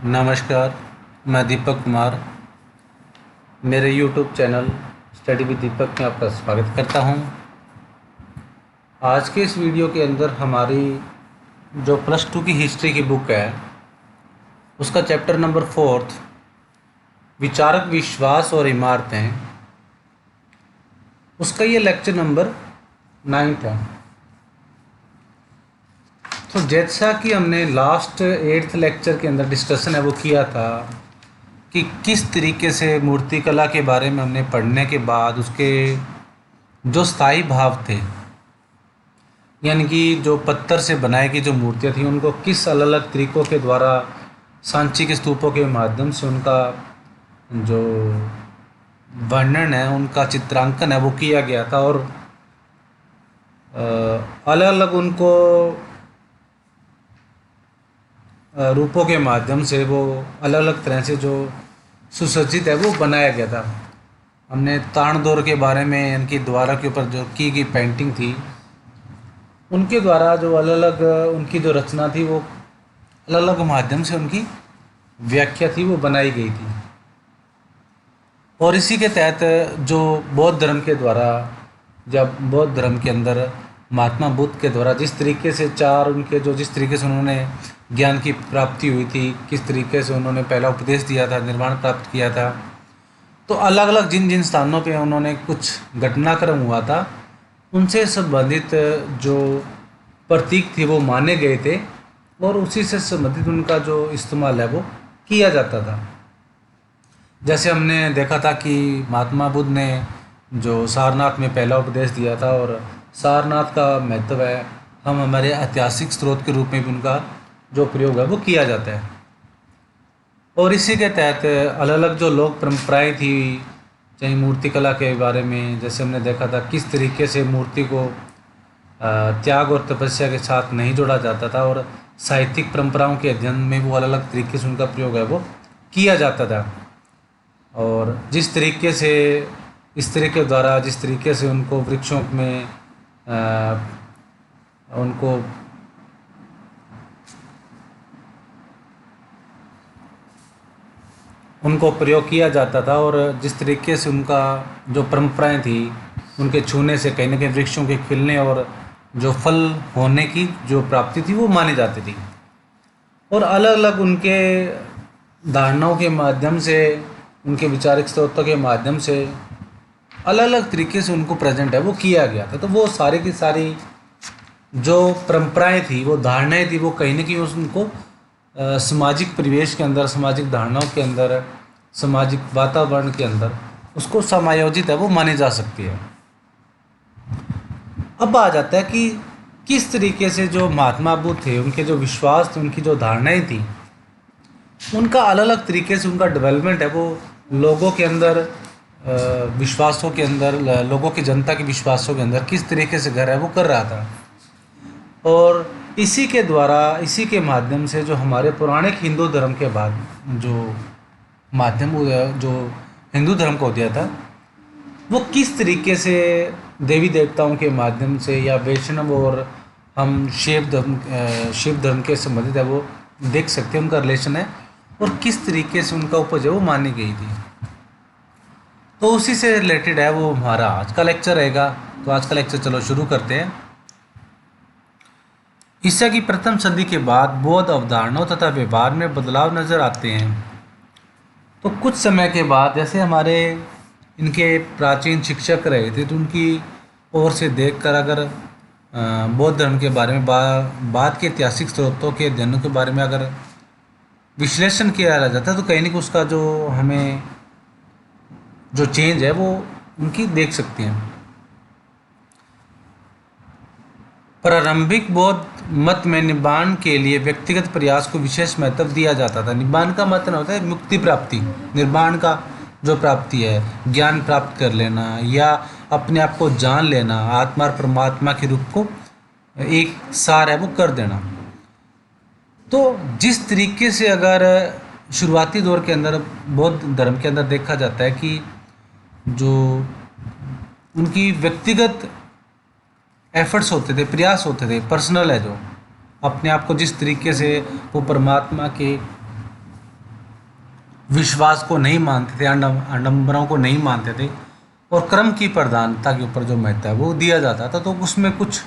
नमस्कार। मैं दीपक कुमार मेरे यूट्यूब चैनल स्टडी विद दीपक में आपका स्वागत करता हूं। आज के इस वीडियो के अंदर हमारी जो +2 की हिस्ट्री की बुक है उसका चैप्टर नंबर 4 विचारक विश्वास और इमारतें, उसका ये लेक्चर नंबर 9 है। तो जैसा कि हमने लास्ट 8th लेक्चर के अंदर डिस्कशन है वो किया था कि किस तरीके से मूर्तिकला के बारे में हमने पढ़ने के बाद उसके जो स्थायी भाव थे, यानी कि जो पत्थर से बनाई गई जो मूर्तियाँ थी उनको किस अलग अलग तरीक़ों के द्वारा सांची के स्तूपों के माध्यम से उनका जो वर्णन है, उनका चित्रांकन है वो किया गया था। और अलग अलग उनको रूपों के माध्यम से वो अलग अलग तरह से जो सुसज्जित है वो बनाया गया था। हमने ताड़दोर के बारे में, इनकी द्वारा के ऊपर जो की गई पेंटिंग थी उनके द्वारा जो अलग अलग उनकी जो रचना थी वो अलग अलग माध्यम से उनकी व्याख्या थी वो बनाई गई थी। और इसी के तहत जो बौद्ध धर्म के द्वारा, जब बौद्ध धर्म के अंदर महात्मा बुद्ध के द्वारा जिस तरीके से जिस तरीके से उन्होंने ज्ञान की प्राप्ति हुई थी, किस तरीके से उन्होंने पहला उपदेश दिया था, निर्वाण प्राप्त किया था, तो अलग अलग जिन जिन स्थानों पे उन्होंने कुछ घटनाक्रम हुआ था उनसे संबंधित जो प्रतीक थे वो माने गए थे और उसी से संबंधित उनका जो इस्तेमाल है वो किया जाता था। जैसे हमने देखा था कि महात्मा बुद्ध ने जो सारनाथ में पहला उपदेश दिया था और सारनाथ का महत्व है, हम हमारे ऐतिहासिक स्रोत के रूप में भी उनका जो प्रयोग है वो किया जाता है। और इसी के तहत अलग अलग जो लोक परंपराएं थी, चाहे मूर्तिकला के बारे में, जैसे हमने देखा था किस तरीके से मूर्ति को त्याग और तपस्या के साथ नहीं जोड़ा जाता था और साहित्यिक परंपराओं के अध्ययन में वो अलग अलग तरीके से उनका प्रयोग है वो किया जाता था। और जिस तरीके से इस तरह के द्वारा जिस तरीके से उनको वृक्षों में उनको प्रयोग किया जाता था और जिस तरीके से उनका जो परंपराएं थी, उनके छूने से कहीं ना कहीं वृक्षों के खिलने और जो फल होने की जो प्राप्ति थी वो मानी जाती थी। और अलग अलग उनके धारणाओं के माध्यम से, उनके विचारिक स्रोतों के माध्यम से अलग अलग तरीके से उनको प्रेजेंट है वो किया गया था। तो वो सारी की सारी जो परंपराएं थी, वो धारणाएं थी, वो कहीं ना कहीं उनको सामाजिक परिवेश के अंदर, सामाजिक धारणाओं के अंदर, सामाजिक वातावरण के अंदर उसको समायोजित है वो मानी जा सकती है। अब आ जाता है कि किस तरीके से जो महात्मा बुद्ध थे, उनके जो विश्वास थे, उनकी जो धारणाएं थी, उनका अलग अलग तरीके से उनका डेवलपमेंट है वो लोगों के अंदर, विश्वासों के अंदर, लोगों की जनता के विश्वासों के अंदर किस तरीके से घर है वो कर रहा था। और इसी के द्वारा, इसी के माध्यम से जो हमारे पौराणिक हिंदू धर्म के बाद जो माध्यम जो हिंदू धर्म को दिया था वो किस तरीके से देवी देवताओं के माध्यम से या वैष्णव और हम शिव धर्म के संबंधित है वो देख सकते हैं, उनका रिलेशन है और किस तरीके से उनका उपज है वो मानी गई थी। तो उसी से रिलेटेड है वो हमारा आज का लेक्चर रहेगा। तो आज का लेक्चर चलो शुरू करते हैं। ईसा की प्रथम सदी के बाद बौद्ध अवधारणाओं तथा व्यवहार में बदलाव नज़र आते हैं। तो कुछ समय के बाद जैसे हमारे इनके प्राचीन शिक्षक रहे थे, तो उनकी ओर से देखकर अगर बौद्ध धर्म के बारे में बाद के ऐतिहासिक स्रोतों के अध्ययनों के बारे में अगर विश्लेषण किया जाता है तो कहीं ना कहीं उसका जो हमें जो चेंज है वो उनकी देख सकते हैं। प्रारंभिक बौद्ध मत में निब्बान के लिए व्यक्तिगत प्रयास को विशेष महत्व दिया जाता था। निब्बान का मतलब होता है मुक्ति प्राप्ति, निर्वाण का जो प्राप्ति है, ज्ञान प्राप्त कर लेना या अपने आप को जान लेना, आत्मा और परमात्मा के रूप को एक सार है वो कर देना। तो जिस तरीके से अगर शुरुआती दौर के अंदर बौद्ध धर्म के अंदर देखा जाता है कि जो उनकी व्यक्तिगत एफर्ट्स होते थे, प्रयास होते थे, पर्सनल है, जो अपने आप को जिस तरीके से वो परमात्मा के विश्वास को नहीं मानते थे, आडंबरों को नहीं मानते थे, और कर्म की प्रधानता के ऊपर जो महत्व है वो दिया जाता था। तो उसमें कुछ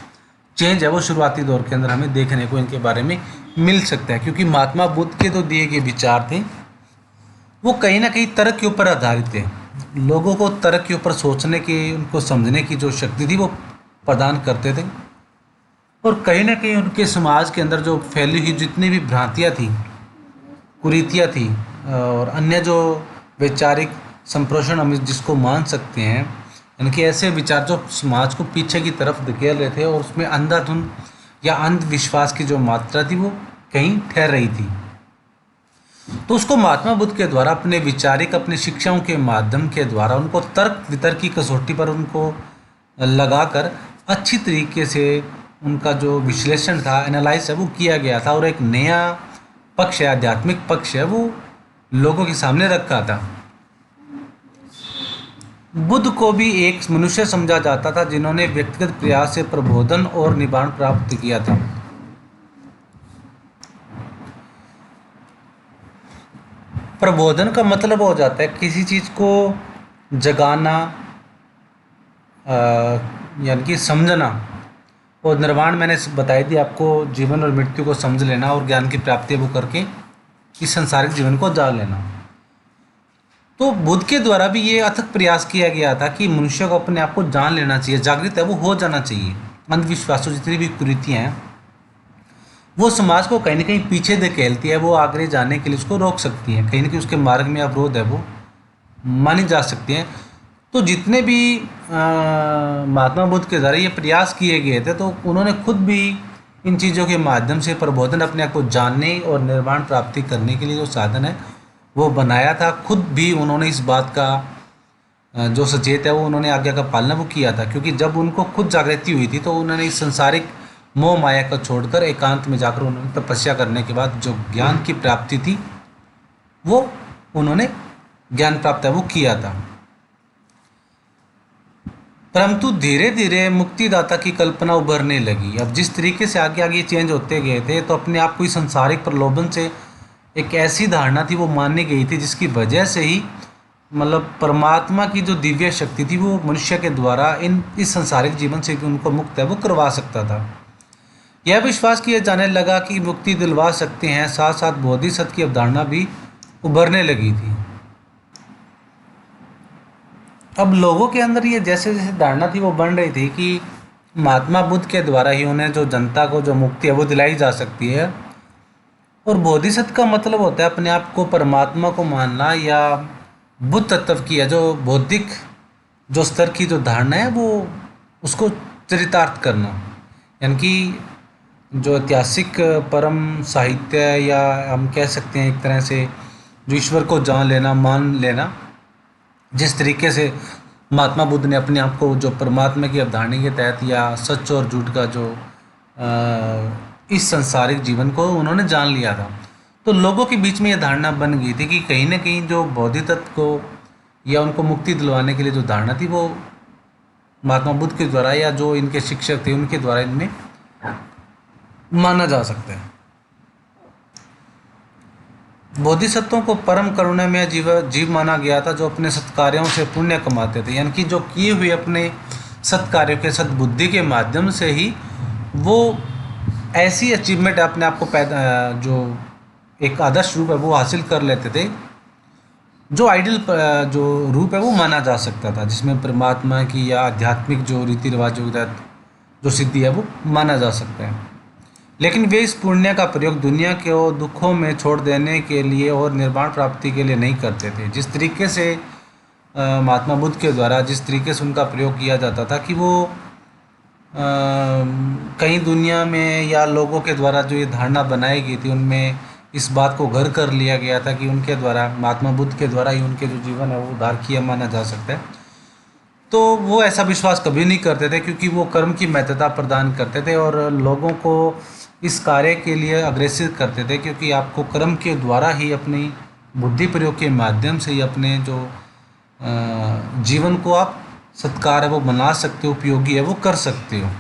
चेंज है वो शुरुआती दौर के अंदर हमें देखने को इनके बारे में मिल सकता है, क्योंकि महात्मा बुद्ध के जो दिए गए विचार थे वो कहीं ना कहीं तर्क के ऊपर आधारित थे। लोगों को तर्क के ऊपर सोचने की, उनको समझने की जो शक्ति थी वो प्रदान करते थे, और कहीं ना कहीं उनके समाज के अंदर जो फैली हुई जितनी भी भ्रांतियाँ थी, कुरीतियाँ थी, और अन्य जो वैचारिक संप्रेषण हम जिसको मान सकते हैं, इनके ऐसे विचार जो समाज को पीछे की तरफ धकेल रहे थे, और उसमें अंधाधुंध या अंधविश्वास की जो मात्रा थी वो कहीं ठहर रही थी। तो उसको महात्मा बुद्ध के द्वारा अपने विचारिक, अपने शिक्षाओं के माध्यम के द्वारा उनको तर्क वितर्क की कसौटी पर उनको लगाकर अच्छी तरीके से उनका जो विश्लेषण था, एनालाइज है वो किया गया था, और एक नया पक्ष है, आध्यात्मिक पक्ष है, वो लोगों के सामने रखा था। बुद्ध को भी एक मनुष्य समझा जाता था जिन्होंने व्यक्तिगत प्रयास से प्रबोधन और निवारण प्राप्त किया था। प्रबोधन का मतलब हो जाता है किसी चीज़ को जगाना, यानी कि समझना, और निर्वाण मैंने बताई थी आपको, जीवन और मृत्यु को समझ लेना और ज्ञान की प्राप्ति वो करके इस संसारिक जीवन को जान लेना। तो बुद्ध के द्वारा भी ये अथक प्रयास किया गया था कि मनुष्य को अपने आप को जान लेना चाहिए, जागृत है वो हो जाना चाहिए। अंधविश्वासों जितनी भी कुरीतियाँ हैं वो समाज को कहीं ना कहीं पीछे धकेलती है, वो आगे जाने के लिए उसको रोक सकती हैं, कहीं ना कहीं उसके मार्ग में अवरोध है वो मानी जा सकती हैं। तो जितने भी महात्मा बुद्ध के द्वारा ये प्रयास किए गए थे, तो उन्होंने खुद भी इन चीज़ों के माध्यम से प्रबोधन, अपने आप को जानने और निर्वाण प्राप्ति करने के लिए जो साधन है वो बनाया था। खुद भी उन्होंने इस बात का जो सचेत है वो उन्होंने आज्ञा का पालना वो किया था, क्योंकि जब उनको खुद जागृति हुई थी तो उन्होंने इस संसारिक मोह माया को छोड़कर एकांत में जाकर उन्होंने तपस्या करने के बाद जो ज्ञान की प्राप्ति थी वो उन्होंने ज्ञान प्राप्त है वो किया था। परंतु धीरे धीरे मुक्तिदाता की कल्पना उभरने लगी। अब जिस तरीके से आगे आगे चेंज होते गए थे, तो अपने आप को इस संसारिक प्रलोभन से एक ऐसी धारणा थी वो माननी गई थी जिसकी वजह से ही मतलब परमात्मा की जो दिव्य शक्ति थी वो मनुष्य के द्वारा इस संसारिक जीवन से उनको मुक्त है वो करवा सकता था। यह विश्वास किया जाने लगा कि मुक्ति दिलवा सकते हैं, साथ साथ बोधिसत्व की अवधारणा भी उभरने लगी थी। अब लोगों के अंदर ये जैसे जैसे धारणा थी वो बन रही थी कि महात्मा बुद्ध के द्वारा ही उन्हें जो जनता को जो मुक्ति है वो दिलाई जा सकती है। और बोधिसत्व का मतलब होता है अपने आप को परमात्मा को मानना, या बुद्ध तत्व की है जो बौद्धिक जो स्तर की जो धारणा है वो उसको चरितार्थ करना, यानी कि जो ऐतिहासिक परम साहित्य, या हम कह सकते हैं एक तरह से जो ईश्वर को जान लेना, मान लेना, जिस तरीके से महात्मा बुद्ध ने अपने आप को जो परमात्मा की अवधारणा के तहत या सच और झूठ का जो इस संसारिक जीवन को उन्होंने जान लिया था, तो लोगों के बीच में यह धारणा बन गई थी कि कहीं ना कहीं जो बौद्धिक तत्व को या उनको मुक्ति दिलवाने के लिए जो धारणा थी वो महात्मा बुद्ध के द्वारा या जो इनके शिक्षक थे उनके द्वारा इनमें माना जा सकता है। बोधिसत्वों को परम करुणामय जीव माना गया था, जो अपने सत्कार्यों से पुण्य कमाते थे, यानी कि जो किए हुए अपने सत्कार्यों के सद्बुद्धि के माध्यम से ही वो ऐसी अचीवमेंट अपने आप को पैदा, जो एक आदर्श रूप है वो हासिल कर लेते थे, जो आइडियल जो रूप है वो माना जा सकता था, जिसमें परमात्मा की या आध्यात्मिक जो रीति रिवाजों के तहत जो सिद्धि है वो माना जा सकता है। लेकिन वे इस पुण्य का प्रयोग दुनिया के दुखों में छोड़ देने के लिए और निर्वाण प्राप्ति के लिए नहीं करते थे। जिस तरीके से महात्मा बुद्ध के द्वारा जिस तरीके से उनका प्रयोग किया जाता था कि वो कहीं दुनिया में या लोगों के द्वारा जो ये धारणा बनाई गई थी उनमें इस बात को घर कर लिया गया था कि उनके द्वारा, महात्मा बुद्ध के द्वारा ही उनके जो जीवन है वो उद्धार किया माना जा सकता है। तो वो ऐसा विश्वास कभी नहीं करते थे, क्योंकि वो कर्म की महत्वता प्रदान करते थे और लोगों को इस कार्य के लिए अग्रेसित करते थे, क्योंकि आपको कर्म के द्वारा ही अपनी बुद्धि प्रयोग के माध्यम से ही अपने जो जीवन को आप सत्कार है वो बना सकते हो, उपयोगी है वो कर सकते हो।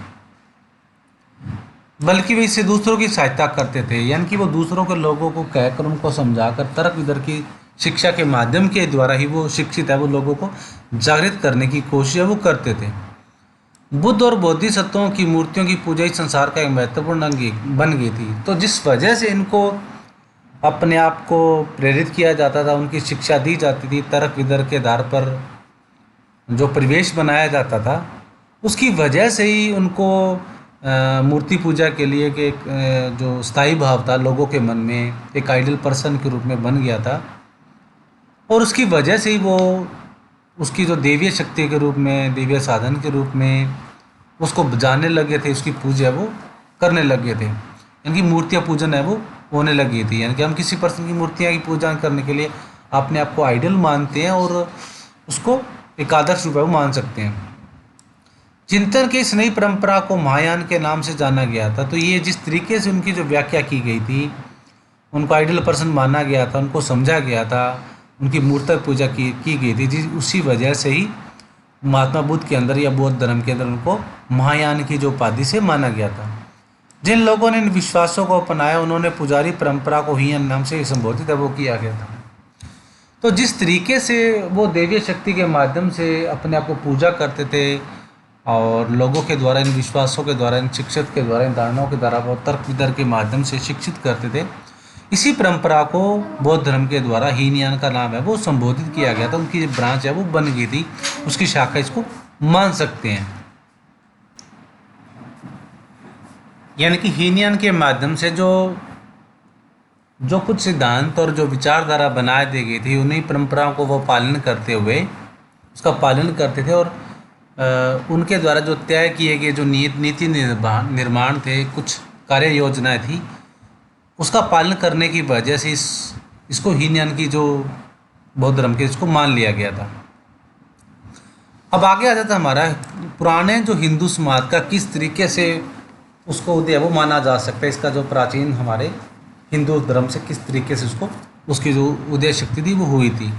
बल्कि वे इससे दूसरों की सहायता करते थे, यानी कि वो दूसरों के लोगों को कहकर उनको समझाकर तर्क वितर्क की शिक्षा के माध्यम के द्वारा ही वो शिक्षित है, वो लोगों को जागृत करने की कोशिश है वो करते थे। बुद्ध और बोधिसत्वों की मूर्तियों की पूजा इस संसार का एक महत्वपूर्ण अंग बन गई थी। तो जिस वजह से इनको अपने आप को प्रेरित किया जाता था, उनकी शिक्षा दी जाती थी, तर्क वितर्क के आधार पर जो परिवेश बनाया जाता था, उसकी वजह से ही उनको मूर्ति पूजा के लिए कि एक जो स्थायी भाव था लोगों के मन में, एक आइडियल पर्सन के रूप में बन गया था। और उसकी वजह से ही वो उसकी जो देवीय शक्ति के रूप में, देवीय साधन के रूप में उसको जानने लगे थे, उसकी पूजा वो करने लगे थे। यानी कि मूर्तियाँ पूजन है वो होने लगी थी। यानी कि हम किसी पर्सन की मूर्तियाँ की पूजा करने के लिए अपने आप को आइडियल मानते हैं और उसको एक आदर्श रूप है वो मान सकते हैं। चिंतन की इस नई परंपरा को महायान के नाम से जाना गया था। तो ये जिस तरीके से उनकी जो व्याख्या की गई थी, उनको आइडियल पर्सन माना गया था, उनको समझा गया था, उनकी मूर्ति पूजा की गई थी, जिस उसी वजह से ही महात्मा बुद्ध के अंदर या बौद्ध धर्म के अंदर उनको महायान की जो उपाधि से माना गया था। जिन लोगों ने इन विश्वासों को अपनाया, उन्होंने पुजारी परंपरा को हीन नाम से संबोधित है वो किया गया था। तो जिस तरीके से वो देवीय शक्ति के माध्यम से अपने आप को पूजा करते थे और लोगों के द्वारा, इन विश्वासों के द्वारा, इन शिक्षक के द्वारा, इन धारणाओं के द्वारा वो तर्क वितर्क के माध्यम से शिक्षित करते थे, इसी परंपरा को बौद्ध धर्म के द्वारा हीनयान का नाम है वो संबोधित किया गया था। उनकी जो ब्रांच है वो बन गई थी, उसकी शाखा इसको मान सकते हैं। यानी कि हीनयान के माध्यम से जो कुछ सिद्धांत और जो विचारधारा बना दी गई थी, उन्हीं परंपराओं को वो पालन करते हुए उसका पालन करते थे। और उनके द्वारा जो तय किए गए जो नीति निर्माण थे, कुछ कार्य योजनाएं थी, उसका पालन करने की वजह से इसको हीनयान की जो बौद्ध धर्म के इसको मान लिया गया था। अब आगे आ जाता हमारा पुराने जो हिंदू समाज का किस तरीके से उसको उदय वो माना जा सकता है। इसका जो प्राचीन हमारे हिंदू धर्म से किस तरीके से उसकी जो उदय शक्ति थी वो हुई थी।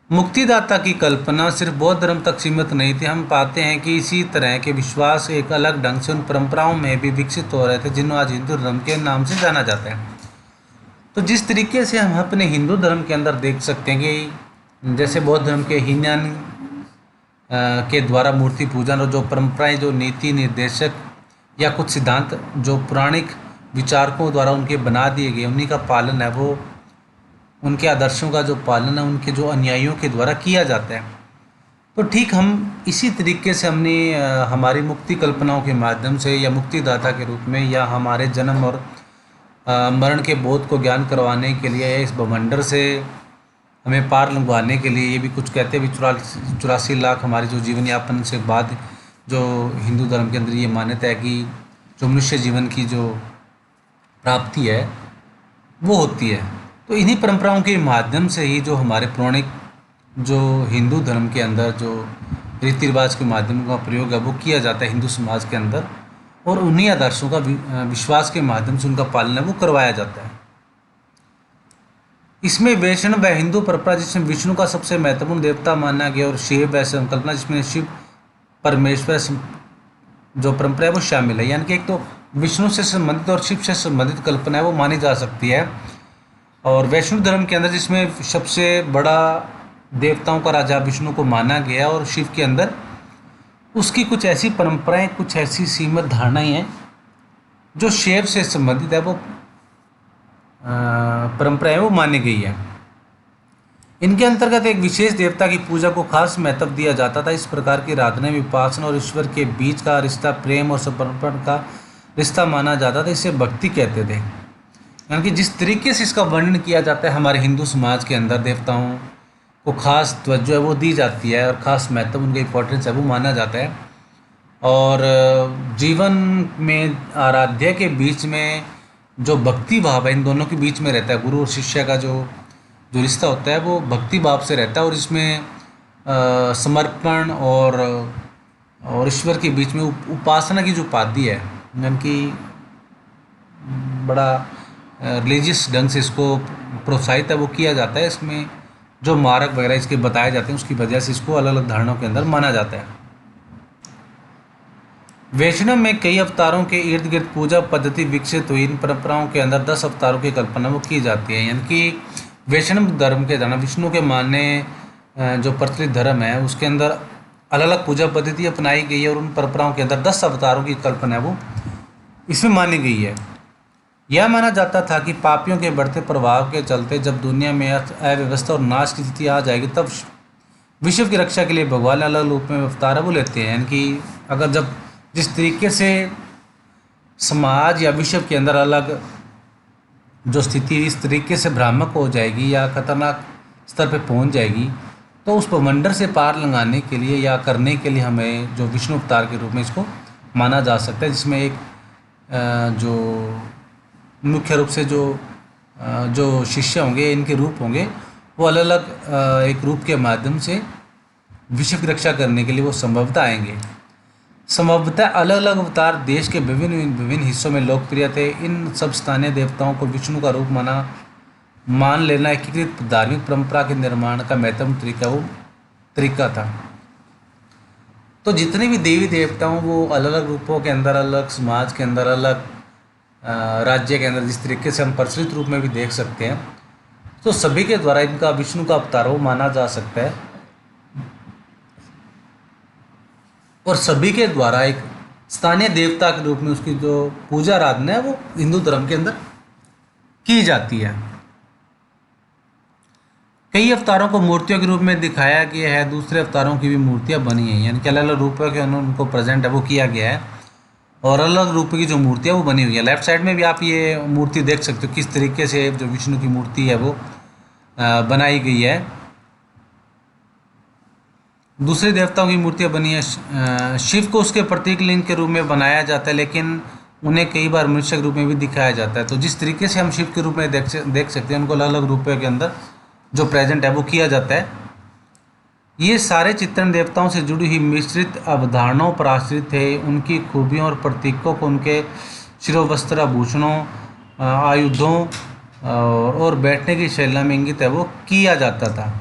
मुक्तिदाता की कल्पना सिर्फ बौद्ध धर्म तक सीमित नहीं थी। हम पाते हैं कि इसी तरह के विश्वास एक अलग ढंग से उन परंपराओं में भी विकसित हो रहे थे जिन्हें आज हिंदू धर्म के नाम से जाना जाता है। तो जिस तरीके से हम अपने हिंदू धर्म के अंदर देख सकते हैं कि जैसे बौद्ध धर्म के हीनयान के द्वारा मूर्ति पूजन और जो परंपराएं, जो नीति निर्देशक या कुछ सिद्धांत जो पौराणिक विचारकों द्वारा उनके बना दिए गए, उन्हीं का पालन है वो, उनके आदर्शों का जो पालन है उनके जो अनुयायियों के द्वारा किया जाता है। तो ठीक हम इसी तरीके से हमने हमारी मुक्ति कल्पनाओं के माध्यम से या मुक्तिदाता के रूप में या हमारे जन्म और मरण के बोध को ज्ञान करवाने के लिए, इस बवंडर से हमें पार लगवाने के लिए, ये भी कुछ कहते हैं भी 84 लाख हमारे जो जीवन यापन से बाद जो हिंदू धर्म के अंदर ये मान्यता है कि जो मनुष्य जीवन की जो प्राप्ति है वो होती है। तो इन्हीं परंपराओं के माध्यम से ही जो हमारे पौराणिक जो हिंदू धर्म के अंदर जो रीति रिवाज के माध्यम का प्रयोग है वो किया जाता है हिंदू समाज के अंदर, और उन्हीं आदर्शों का विश्वास के माध्यम से उनका पालन है वो करवाया जाता है। इसमें वैष्णव व हिंदू परंपरा जिसमें विष्णु का सबसे महत्वपूर्ण देवता माना गया और शिव व संकल्पना जिसमें शिव परमेश्वर जो परंपरा है वो शामिल है। यानी कि एक तो विष्णु से संबंधित और शिव से संबंधित कल्पना है वो मानी जा सकती है। और वैष्णव धर्म के अंदर जिसमें सबसे बड़ा देवताओं का राजा विष्णु को माना गया और शिव के अंदर उसकी कुछ ऐसी परंपराएं, कुछ ऐसी सीमित धारणाएं हैं जो शिव से संबंधित है, वो परंपराएं वो मानी गई है। इनके अंतर्गत एक विशेष देवता की पूजा को खास महत्व दिया जाता था। इस प्रकार की आराधना में उपासना और ईश्वर के बीच का रिश्ता प्रेम और समर्पण का रिश्ता माना जाता था। इसे भक्ति कहते थे। यानी कि जिस तरीके से इसका वर्णन किया जाता है हमारे हिंदू समाज के अंदर, देवताओं को खास तवज्जो है वो दी जाती है और ख़ास महत्व, उनका इंपॉर्टेंस है वो माना जाता है। और जीवन में आराध्य के बीच में जो भक्ति भाव है इन दोनों के बीच में रहता है। गुरु और शिष्य का जो रिश्ता होता है वो भक्ति भाव से रहता है और इसमें समर्पण और ईश्वर के बीच में उपासना की जो उपाधि है, यानी कि बड़ा रिलीजियस ढंग से इसको प्रोत्साहित है वो किया जाता है। इसमें जो मार्ग वगैरह इसके बताए जाते हैं उसकी वजह से इसको अलग अलग धारणाओं के अंदर माना जाता है। वैष्णव में कई अवतारों के इर्द गिर्द पूजा पद्धति विकसित हुई। इन परंपराओं के अंदर 10 अवतारों की कल्पना वो की जाती है। यानी कि वैष्णव धर्म के द्वारा विष्णु के मानने जो प्रचलित धर्म है उसके अंदर अलग अलग पूजा पद्धति अपनाई गई है और उन परंपराओं के अंदर 10 अवतारों की कल्पना है वो इसमें मानी गई है। यह माना जाता था कि पापियों के बढ़ते प्रभाव के चलते जब दुनिया में अव्यवस्था और नाश की स्थिति आ जाएगी तब विश्व की रक्षा के लिए भगवान अलग रूप में अवतार वो लेते हैं। यानी कि अगर जब जिस तरीके से समाज या विश्व के अंदर अलग जो स्थिति इस तरीके से भ्रामक हो जाएगी या खतरनाक स्तर पे पहुंच जाएगी तो उस भवंडर से पार लगाने के लिए या करने के लिए हमें जो विष्णु अवतार के रूप में इसको माना जा सकता है, जिसमें एक जो मुख्य रूप से जो शिष्य होंगे इनके रूप होंगे वो अलग अलग एक रूप के माध्यम से विश्व की रक्षा करने के लिए वो संभवतः आएंगे। संभवतः अलग अलग अवतार देश के विभिन्न हिस्सों में लोकप्रिय थे। इन सब स्थानीय देवताओं को विष्णु का रूप मान लेना एकीकृत धार्मिक परंपरा के निर्माण का महत्वपूर्ण तरीका था। तो जितने भी देवी देवताओं वो अलग अलग रूपों के अंदर, अलग समाज के अंदर, अलग राज्य के अंदर जिस तरीके से हम प्रचलित रूप में भी देख सकते हैं, तो सभी के द्वारा इनका विष्णु का अवतार वो माना जा सकता है और सभी के द्वारा एक स्थानीय देवता के रूप में उसकी जो पूजा आराधना है वो हिंदू धर्म के अंदर की जाती है। कई अवतारों को मूर्तियों के रूप में दिखाया गया है, दूसरे अवतारों की भी मूर्तियां बनी हैं, यानी कि अलग अलग रूपों के उनको प्रेजेंट है वो किया गया है और अलग अलग रूप की जो मूर्तियाँ वो बनी हुई है। लेफ्ट साइड में भी आप ये मूर्ति देख सकते हो किस तरीके से जो विष्णु की मूर्ति है वो बनाई गई है। दूसरे देवताओं की मूर्तियाँ बनी है। शिव को उसके प्रतीक लिंग के रूप में बनाया जाता है, लेकिन उन्हें कई बार मनुष्य के रूप में भी दिखाया जाता है। तो जिस तरीके से हम शिव के रूप में देख सकते हैं उनको अलग अलग रूपों के अंदर जो प्रेजेंट है वो किया जाता है। ये सारे चित्रण देवताओं से जुड़ी हुई मिश्रित अवधारणाओं पर आश्रित थे। उनकी खूबियों और प्रतीकों को उनके शिरोवस्त्र, आभूषणों, आयुधों और बैठने की शैली में इंगित है वो किया जाता था।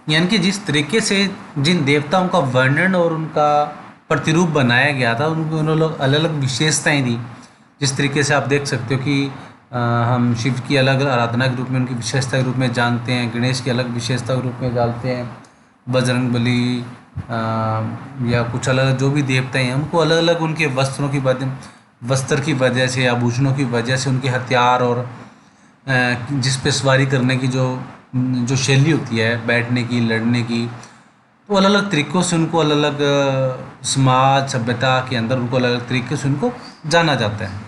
यानी कि जिस तरीके से जिन देवताओं का वर्णन और उनका प्रतिरूप बनाया गया था उनको उन्होंने अलग अलग विशेषताएं दी। जिस तरीके से आप देख सकते हो कि हम शिव की अलग आराधना के रूप में उनकी विशेषता के रूप में जानते हैं, गणेश की अलग विशेषता के रूप में जानते हैं, बजरंगबली या कुछ अलग जो भी देवताएं हैं उनको अलग अलग उनके वस्त्र की वजह से, आभूषणों की वजह से, उनके हथियार और जिस पे सवारी करने की जो शैली होती है, बैठने की, लड़ने की, तो अलग अलग तरीक़ों से उनको अलग अलग समाज सभ्यता के अंदर उनको अलग अलग तरीके से उनको जाना जाता है।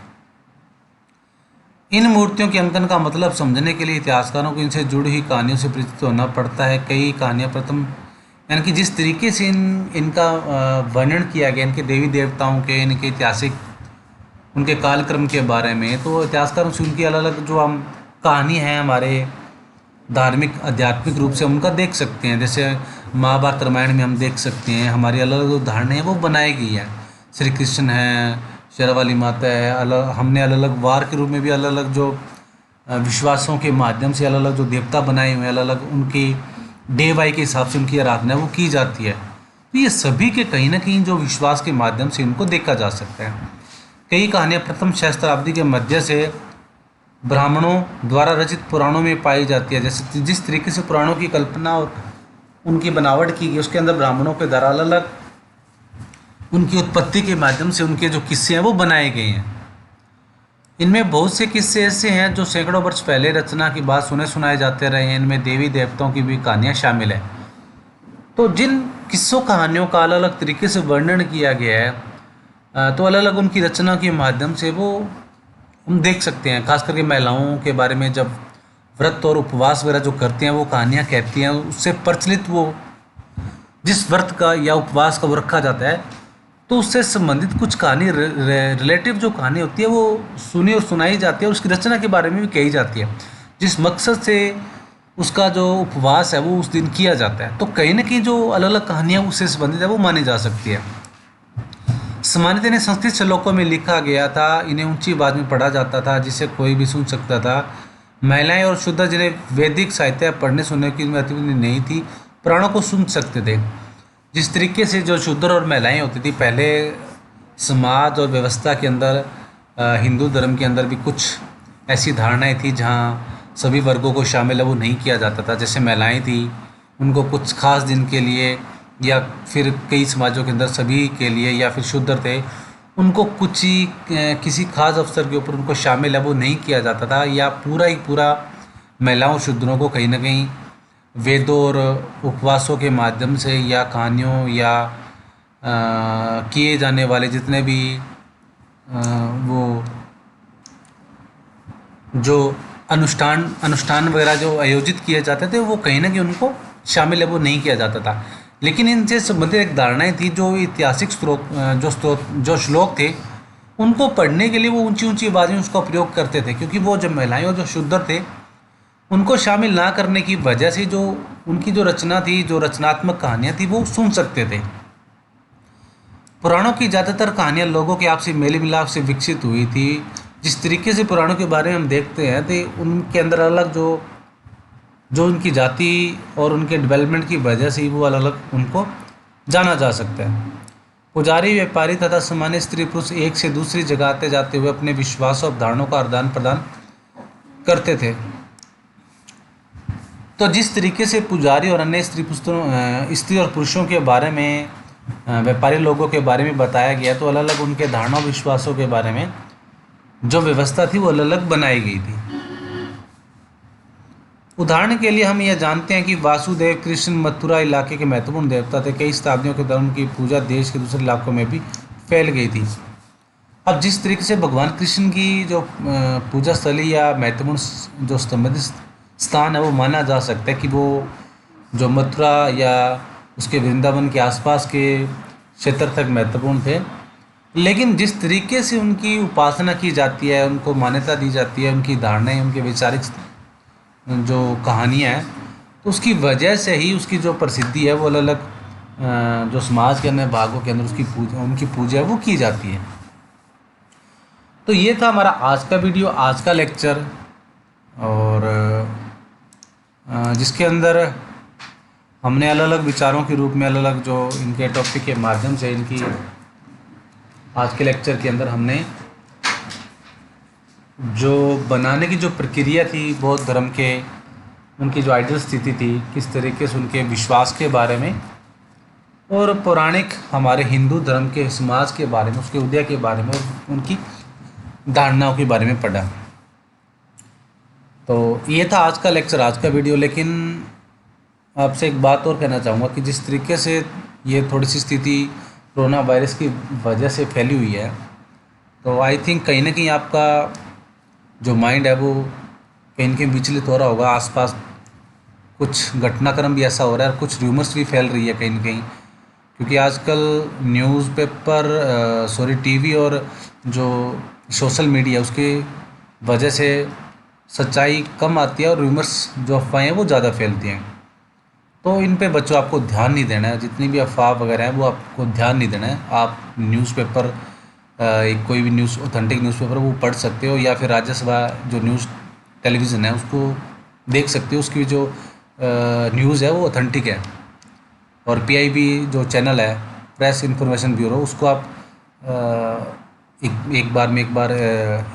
इन मूर्तियों के अंकन का मतलब समझने के लिए इतिहासकारों को इनसे जुड़ी हुई कहानियों से परिचित होना पड़ता है। कई कहानियाँ प्रथम यानी कि जिस तरीके से इनका वर्णन किया गया इनके देवी देवताओं के, इनके ऐतिहासिक उनके कालक्रम के बारे में, तो इतिहासकारों से उनकी अलग अलग जो हम कहानी है हमारे धार्मिक आध्यात्मिक रूप से उनका देख सकते हैं। जैसे महाभारत रामायण में हम देख सकते हैं हमारी अलग अलग उदाहरणें हैं वो बनाई गई है। श्री कृष्ण है, शेरावाली माता है, हमने अलग अलग वार के रूप में भी अलग अलग जो विश्वासों के माध्यम से अलग अलग जो देवता बनाए हुए हैं, अलग अलग उनकी डे बाई के हिसाब से उनकी आराधना वो की जाती है। तो ये सभी के कहीं ना कहीं जो विश्वास के माध्यम से इनको देखा जा सकता है। कई कहानियाँ प्रथम सहस्त्राब्दी के मध्य से ब्राह्मणों द्वारा रचित पुराणों में पाई जाती है। जैसे जिस तरीके से पुराणों की कल्पना और उनकी बनावट की गई उसके अंदर ब्राह्मणों के द्वारा अलग अलग उनकी उत्पत्ति के माध्यम से उनके जो किस्से हैं वो बनाए गए हैं। इनमें बहुत से किस्से ऐसे हैं जो सैकड़ों वर्ष पहले रचना की बात सुनाए जाते रहे हैं। इनमें देवी देवताओं की भी कहानियाँ शामिल हैं। तो जिन किस्सों कहानियों का अलग अलग तरीके से वर्णन किया गया है तो अलग अलग उनकी रचना के माध्यम से वो हम देख सकते हैं। खास करके महिलाओं के बारे में जब व्रत और उपवास वगैरह जो करते हैं वो कहानियाँ कहती हैं, उससे प्रचलित वो जिस व्रत का या उपवास का वो रखा जाता है तो उससे संबंधित कुछ कहानी रिलेटिव जो कहानी होती है वो सुनी और सुनाई जाती है और उसकी रचना के बारे में भी कही जाती है, जिस मकसद से उसका जो उपवास है वो उस दिन किया जाता है। तो कहीं ना कहीं जो अलग अलग कहानियाँ उससे संबंधित है वो मानी जा सकती है। सामान्यतः इन्हें संस्कृत श्लोकों में लिखा गया था, इन्हें ऊंची आवाज़ में पढ़ा जाता था जिसे कोई भी सुन सकता था। महिलाएं और शुद्ध जिन्हें वैदिक साहित्य पढ़ने सुनने की गतिविधि नहीं थी पुराणों को सुन सकते थे। जिस तरीके से जो शूद्र और महिलाएं होती थी पहले समाज और व्यवस्था के अंदर हिंदू धर्म के अंदर भी कुछ ऐसी धारणाएं थी जहाँ सभी वर्गों को शामिल है वो नहीं किया जाता था। जैसे महिलाएं थी, उनको कुछ खास दिन के लिए या फिर कई समाजों के अंदर सभी के लिए, या फिर शूद्र थे, उनको कुछ ही किसी खास अवसर के ऊपर उनको शामिल है वो नहीं किया जाता था, या पूरा ही पूरा महिलाओं शूद्रों को कहीं ना कहीं वेदों और उपवासों के माध्यम से या कहानियों या किए जाने वाले जितने भी वो जो अनुष्ठान अनुष्ठान वगैरह जो आयोजित किए जाते थे, वो कहीं ना कहीं उनको शामिल है वो नहीं किया जाता था। लेकिन इनसे संबंधित एक धारणाएं थी, जो ऐतिहासिक स्रोत जो श्लोक थे, उनको पढ़ने के लिए वो ऊंची ऊंची आवाज़ में उसका प्रयोग करते थे, क्योंकि वो जो महिलाएं और जो शूद्र थे, उनको शामिल ना करने की वजह से जो उनकी जो रचना थी, जो रचनात्मक कहानियाँ थी, वो सुन सकते थे। पुराणों की ज़्यादातर कहानियाँ लोगों के आपसी मेल मिलाप से विकसित हुई थी। जिस तरीके से पुराणों के बारे में हम देखते हैं तो उनके अंदर अलग जो जो उनकी जाति और उनके डेवलपमेंट की वजह से ही वो अलग अलग उनको जाना जा सकता है। पुजारी, व्यापारी तथा सामान्य स्त्री पुरुष एक से दूसरी जगह आते जाते हुए अपने विश्वास और अवधारणाओं का आदान प्रदान करते थे। तो जिस तरीके से पुजारी और अन्य स्त्री और पुरुषों के बारे में, व्यापारी लोगों के बारे में बताया गया, तो अलग अलग उनके धारणा विश्वासों के बारे में जो व्यवस्था थी वो अलग अलग बनाई गई थी। उदाहरण के लिए हम यह जानते हैं कि वासुदेव कृष्ण मथुरा इलाके के महत्वपूर्ण देवता थे। कई शताब्दियों के दौरान उनकी पूजा देश के दूसरे इलाकों में भी फैल गई थी। अब जिस तरीके से भगवान कृष्ण की जो पूजा स्थली या महत्वपूर्ण जो संबंधित स्थान है वो माना जा सकता है कि वो जो मथुरा या उसके वृंदावन के आसपास के क्षेत्र तक महत्वपूर्ण थे। लेकिन जिस तरीके से उनकी उपासना की जाती है, उनको मान्यता दी जाती है, उनकी धारणाएं, उनके वैचारिक जो कहानियाँ हैं, तो उसकी वजह से ही उसकी जो प्रसिद्धि है वो अलग अलग जो समाज के अन्य भागों के अंदर उनकी पूजा है वो की जाती है। तो ये था हमारा आज का वीडियो, आज का लेक्चर, और जिसके अंदर हमने अलग अलग विचारों के रूप में अलग अलग जो इनके टॉपिक के माध्यम से इनकी आज के लेक्चर के अंदर हमने जो बनाने की जो प्रक्रिया थी बौद्ध धर्म के, उनकी जो आइडियल स्थिति थी, किस तरीके से उनके विश्वास के बारे में और पौराणिक हमारे हिंदू धर्म के समाज के बारे में, उसके उदय के बारे में, उनकी धारणाओं के बारे में पढ़ा। तो ये था आज का लेक्चर, आज का वीडियो। लेकिन आपसे एक बात और कहना चाहूँगा कि जिस तरीके से ये थोड़ी सी स्थिति कोरोना वायरस की वजह से फैली हुई है, तो आई थिंक कहीं ना कहीं आपका जो माइंड है वो कहीं ना कहीं विचलित हो रहा होगा। आसपास कुछ घटनाक्रम भी ऐसा हो रहा है और कुछ र्यूमर्स भी फैल रही है कहीं ना कहीं, क्योंकि आजकल न्यूज़पेपर टीवी और जो सोशल मीडिया उसके वजह से सच्चाई कम आती है और र्यूमर्स जो अफवाहें हैं वो ज़्यादा फैलती हैं। तो इन पे बच्चों आपको ध्यान नहीं देना है, जितनी भी अफवाह वगैरह हैं वो आपको ध्यान नहीं देना है। आप न्यूज़पेपर कोई भी न्यूज़, ऑथेंटिक न्यूज़पेपर वो पढ़ सकते हो, या फिर राज्यसभा जो न्यूज़ टेलीविज़न है उसको देख सकते हो। उसकी जो न्यूज़ है वो ऑथेंटिक है। और पीआईबी जो चैनल है, प्रेस इन्फॉर्मेशन ब्यूरो, उसको आप एक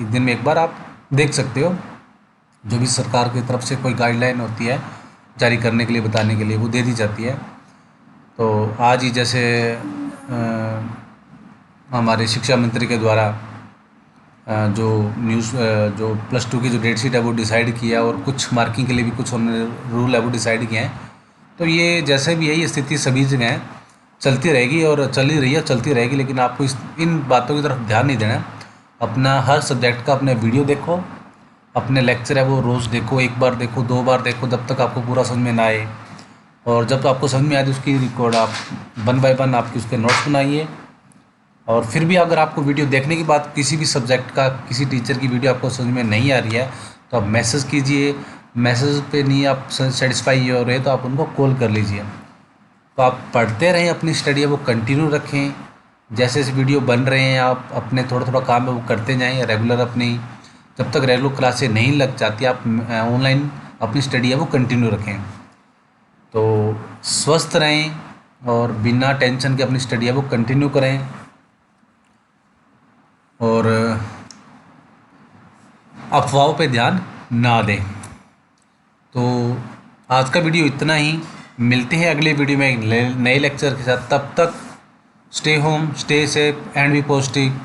दिन में एक बार आप देख सकते हो। जो भी सरकार की तरफ से कोई गाइडलाइन होती है जारी करने के लिए, बताने के लिए, वो दे दी जाती है। तो आज ही जैसे हमारे शिक्षा मंत्री के द्वारा जो जो +2 की जो डेट शीट है वो डिसाइड किया, और कुछ मार्किंग के लिए भी कुछ उन्होंने रूल है वो डिसाइड किए हैं। तो ये जैसे भी है, ये स्थिति सभी जगह है, चलती रहेगी और चल ही रही है, चलती रहेगी। लेकिन आपको इन बातों की तरफ ध्यान नहीं देना। अपना हर सब्जेक्ट का अपने वीडियो देखो, अपने लेक्चर है वो रोज़ देखो, एक बार देखो, 2 बार देखो, जब तक आपको पूरा समझ में ना आए। और जब आपको समझ में आए तो उसकी रिकॉर्ड आप 1 बाय 1 आपकी उसके नोट्स बनाइए। और फिर भी अगर आपको वीडियो देखने के बाद किसी भी सब्जेक्ट का, किसी टीचर की वीडियो आपको समझ में नहीं आ रही है, तो आप मैसेज कीजिए। मैसेज पे नहीं आप सेटिस्फाई हो रहे तो आप उनको कॉल कर लीजिए। तो आप पढ़ते रहें, अपनी स्टडी है वो कंटिन्यू रखें। जैसे जैसे वीडियो बन रहे हैं आप अपने थोड़ा थोड़ा काम है वो करते जाएँ रेगुलर। अपनी जब तक रेगुलर क्लासें नहीं लग जाती, आप ऑनलाइन अपनी स्टडी है वो कंटिन्यू रखें। तो स्वस्थ रहें और बिना टेंशन के अपनी स्टडी है वो कंटिन्यू करें। और अफवाहों पे ध्यान ना दें। तो आज का वीडियो इतना ही, मिलते हैं अगले वीडियो में एक नए लेक्चर के साथ। तब तक stay home, stay safe and be positive.